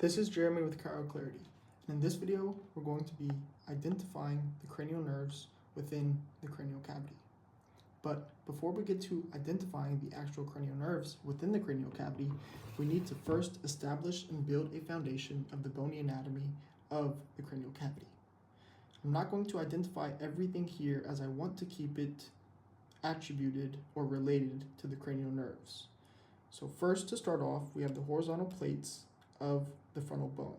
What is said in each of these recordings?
This is Jeremy with Cranial Clarity, and in this video we're going to be identifying the cranial nerves within the cranial cavity. But before we get to identifying the actual cranial nerves within the cranial cavity, we need to first establish and build a foundation of the bony anatomy of the cranial cavity. I'm not going to identify everything here as I want to keep it attributed or related to the cranial nerves. So first, to start off, we have the horizontal plates of the frontal bone.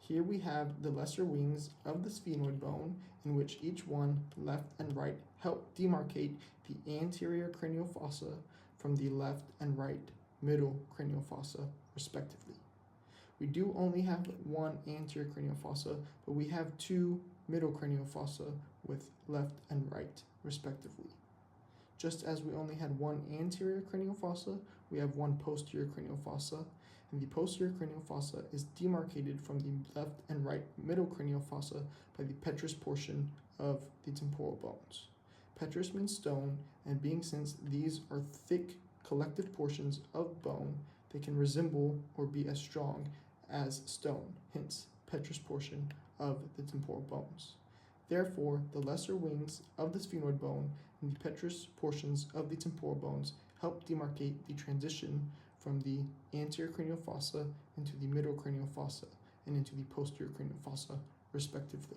Here we have the lesser wings of the sphenoid bone, in which each one, left and right, help demarcate the anterior cranial fossa from the left and right middle cranial fossa, respectively. We do only have one anterior cranial fossa, but we have two middle cranial fossa with left and right, respectively. Just as we only had one anterior cranial fossa, we have one posterior cranial fossa, and the posterior cranial fossa is demarcated from the left and right middle cranial fossa by the petrous portion of the temporal bones. Petrous means stone, and being since these are thick collective portions of bone, they can resemble or be as strong as stone, hence petrous portion of the temporal bones. Therefore, the lesser wings of the sphenoid bone and the petrous portions of the temporal bones help demarcate the transition from the anterior cranial fossa into the middle cranial fossa and into the posterior cranial fossa, respectively.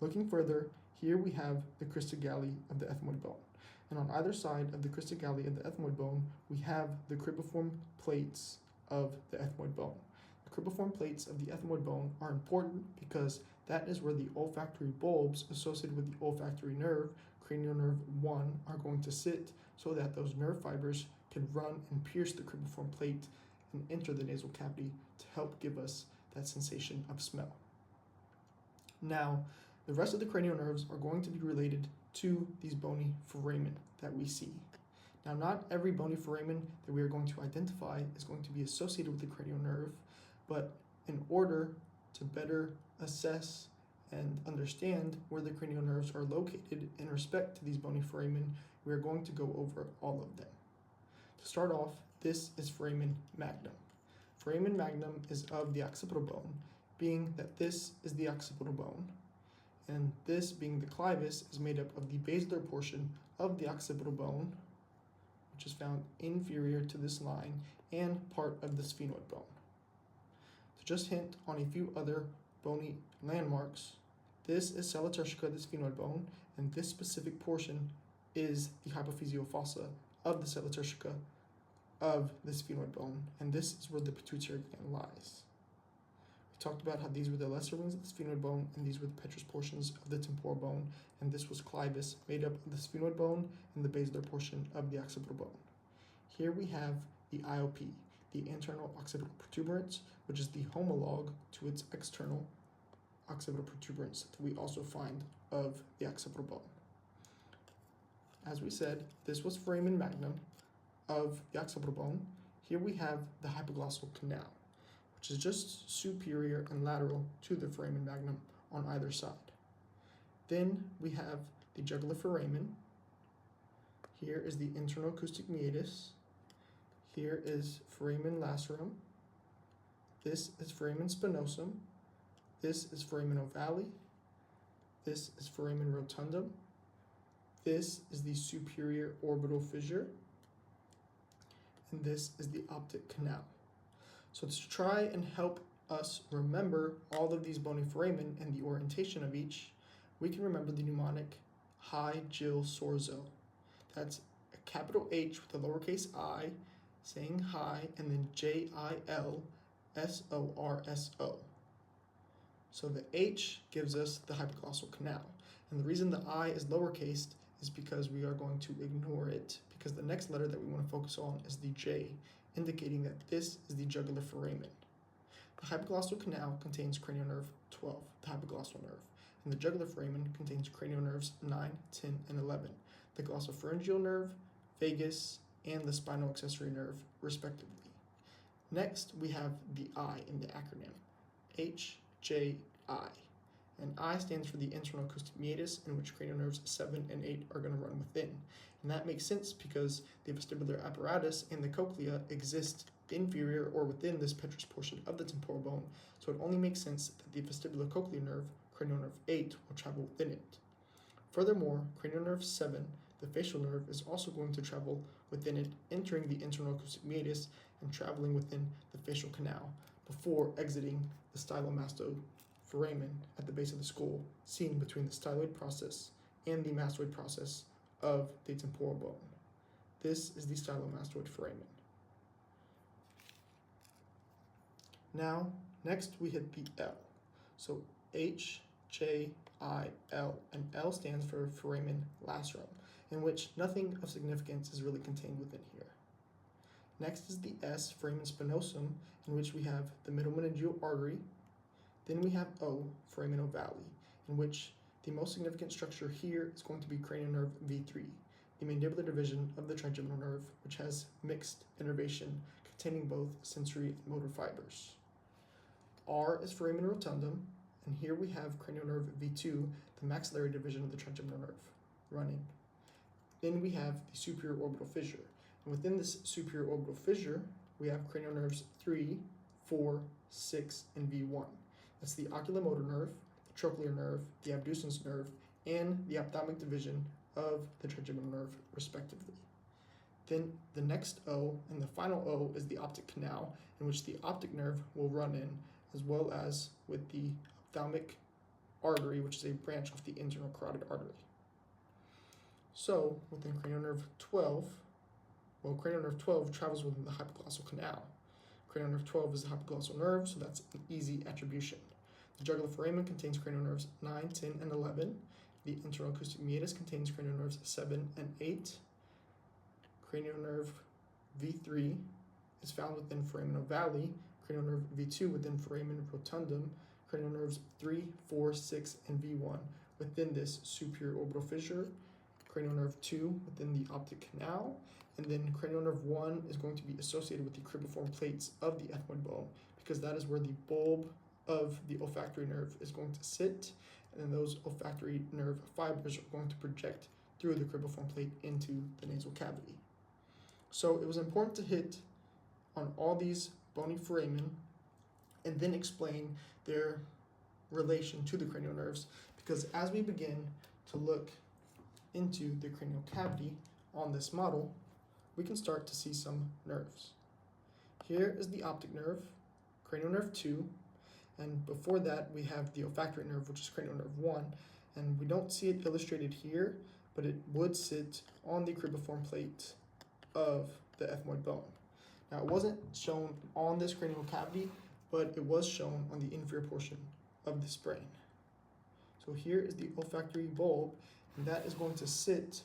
Looking further, here we have the crista galli of the ethmoid bone, and on either side of the crista galli of the ethmoid bone, we have the cribriform plates of the ethmoid bone. The cribriform plates of the ethmoid bone are important because that is where the olfactory bulbs associated with the olfactory nerve, cranial nerve 1, are going to sit so that those nerve fibers can run and pierce the cribriform plate and enter the nasal cavity to help give us that sensation of smell. Now, the rest of the cranial nerves are going to be related to these bony foramen that we see. Now, not every bony foramen that we are going to identify is going to be associated with the cranial nerve, but in order to better assess and understand where the cranial nerves are located in respect to these bony foramen, we are going to go over all of them. To start off, this is foramen magnum. Foramen magnum is of the occipital bone, being that this is the occipital bone, and this, being the clivus, is made up of the basilar portion of the occipital bone, which is found inferior to this line, and part of the sphenoid bone. To just hint on a few other bony landmarks, this is sella tertiaca, the sphenoid bone, and this specific portion is the hypophyseal fossa of the sella tertiaca of the sphenoid bone, and this is where the pituitary gland lies. We talked about how these were the lesser wings of the sphenoid bone, and these were the petrous portions of the temporal bone, and this was clivus, made up of the sphenoid bone and the basilar portion of the occipital bone. Here we have the IOP, the internal occipital protuberance, which is the homologue to its external occipital protuberance that we also find of the occipital bone. As we said, this was foramen magnum of the occipital bone. Here we have the hypoglossal canal, which is just superior and lateral to the foramen magnum on either side. Then we have the jugular foramen. Here is the internal acoustic meatus. Here is foramen lacerum. This is foramen spinosum. This is foramen ovale. This is foramen rotundum. This is the superior orbital fissure. And this is the optic canal. So to try and help us remember all of these bony foramen and the orientation of each, we can remember the mnemonic Hi, Jill, Sorzo. That's a capital H with a lowercase I, saying hi, and then JILSORSO. So the H gives us the hypoglossal canal. And the reason the I is lowercase is because we are going to ignore it, because the next letter that we want to focus on is the J, indicating that this is the jugular foramen. The hypoglossal canal contains cranial nerve 12, the hypoglossal nerve, and the jugular foramen contains cranial nerves 9, 10, and 11, the glossopharyngeal nerve, vagus, and the spinal accessory nerve, respectively. Next, we have the I in the acronym, HJI, and I stands for the internal acoustic meatus, in which cranial nerves 7 and 8 are going to run within. And that makes sense because the vestibular apparatus and the cochlea exist inferior or within this petrous portion of the temporal bone, so it only makes sense that the vestibulocochlear nerve, cranial nerve 8, will travel within it. Furthermore, cranial nerve 7, the facial nerve, is also going to travel within it, entering the internal acoustic meatus and traveling within the facial canal before exiting the stylomastoforamen at the base of the skull, seen between the styloid process and the mastoid process of the temporal bone. This is the stylomastoid foramen. Now, next we hit the L. So H, J, I, L, and L stands for foramen lacerum, in which nothing of significance is really contained within here. Next is the S, foramen spinosum, in which we have the middle meningeal artery. Then we have O, foramen ovale, in which the most significant structure here is going to be cranial nerve VIII, the mandibular division of the trigeminal nerve, which has mixed innervation containing both sensory and motor fibers. R is foramen rotundum, and here we have cranial nerve V2, the maxillary division of the trigeminal nerve, running. Then we have the superior orbital fissure, and within this superior orbital fissure, we have cranial nerves 3, 4, 6, and V1. That's the oculomotor nerve, the trochlear nerve, the abducens nerve, and the ophthalmic division of the trigeminal nerve, respectively. Then the next O and the final O is the optic canal, in which the optic nerve will run in, as well as with the ophthalmic artery, which is a branch off the internal carotid artery. So, within cranial nerve 12, cranial nerve 12 travels within the hypoglossal canal. Cranial nerve 12 is the hypoglossal nerve, so that's an easy attribution. The jugular foramen contains cranial nerves 9, 10, and 11. The internal acoustic meatus contains cranial nerves 7 and 8. Cranial nerve V3 is found within foramen ovale, cranial nerve V2 within foramen rotundum, cranial nerves 3, 4, 6, and V1 within this superior orbital fissure, cranial nerve 2 within the optic canal, and then cranial nerve 1 is going to be associated with the cribriform plates of the ethmoid bone, because that is where the bulb of the olfactory nerve is going to sit, and then those olfactory nerve fibers are going to project through the cribriform plate into the nasal cavity. So it was important to hit on all these bony foramen and then explain their relation to the cranial nerves, because as we begin to look into the cranial cavity on this model, we can start to see some nerves. Here is the optic nerve, cranial nerve 2, and before that we have the olfactory nerve, which is cranial nerve 1, and we don't see it illustrated here, but it would sit on the cribriform plate of the ethmoid bone. Now, it wasn't shown on this cranial cavity, but it was shown on the inferior portion of this brain. So here is the olfactory bulb, and that is going to sit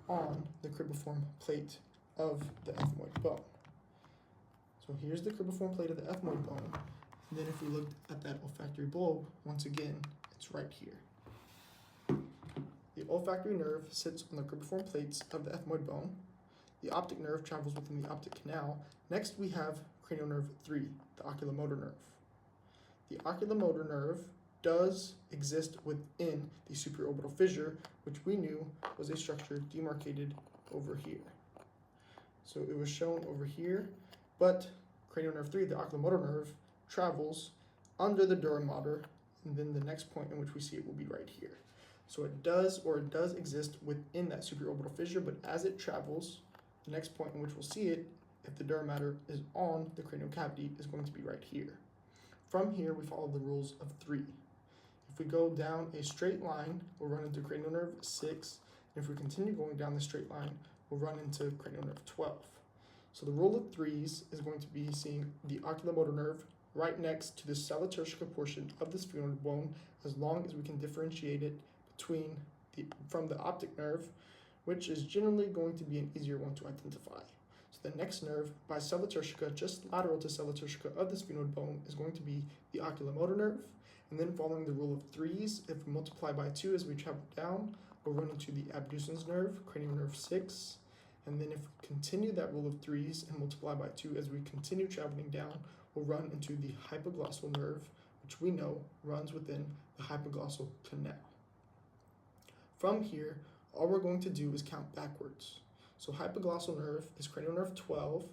on the cribriform plate of the ethmoid bone. So here's the cribriform plate of the ethmoid bone, and then if we looked at that olfactory bulb, once again, it's right here. The olfactory nerve sits on the cribriform plates of the ethmoid bone. The optic nerve travels within the optic canal. Next, we have cranial nerve 3, the oculomotor nerve. The oculomotor nerve does exist within the supraorbital fissure, which we knew was a structure demarcated over here. So it was shown over here, but cranial nerve 3, the oculomotor nerve, travels under the dura mater, and then the next point in which we see it will be right here. So it does exist within that supraorbital fissure, but as it travels, the next point in which we'll see it, if the dura mater is on the cranial cavity, is going to be right here. From here, we follow the rules of 3. If we go down a straight line, we'll run into cranial nerve 6, and if we continue going down the straight line, we'll run into cranial nerve 12. So the rule of 3s is going to be seeing the oculomotor nerve right next to the saliturgica portion of the sphenoid bone, as long as we can differentiate it from the optic nerve, which is generally going to be an easier one to identify. So the next nerve, by saliturgica, just lateral to saliturgica of the sphenoid bone, is going to be the oculomotor nerve. And then following the rule of 3s, if we multiply by 2 as we travel down, we'll run into the abducens nerve, cranial nerve 6. And then if we continue that rule of 3s and multiply by 2 as we continue traveling down, we'll run into the hypoglossal nerve, which we know runs within the hypoglossal canal. From here, all we're going to do is count backwards. So hypoglossal nerve is cranial nerve 12,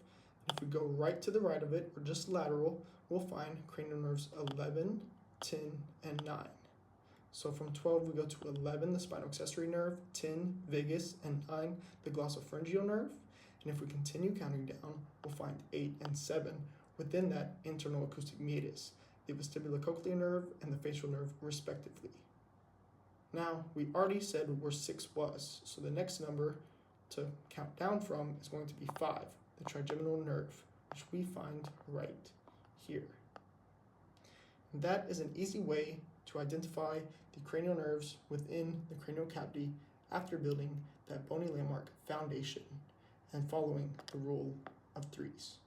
If we go right to the right of it, or just lateral, we'll find cranial nerves 11, 10, and 9. So from 12 we go to 11, the spinal accessory nerve, 10, vagus, and 9, the glossopharyngeal nerve. And if we continue counting down, we'll find 8 and 7 within that internal acoustic meatus, the vestibulocochlear nerve and the facial nerve respectively. Now, we already said where 6 was, so the next number to count down from is going to be 5, the trigeminal nerve, which we find right here. And that is an easy way to identify the cranial nerves within the cranial cavity after building that bony landmark foundation and following the rule of threes.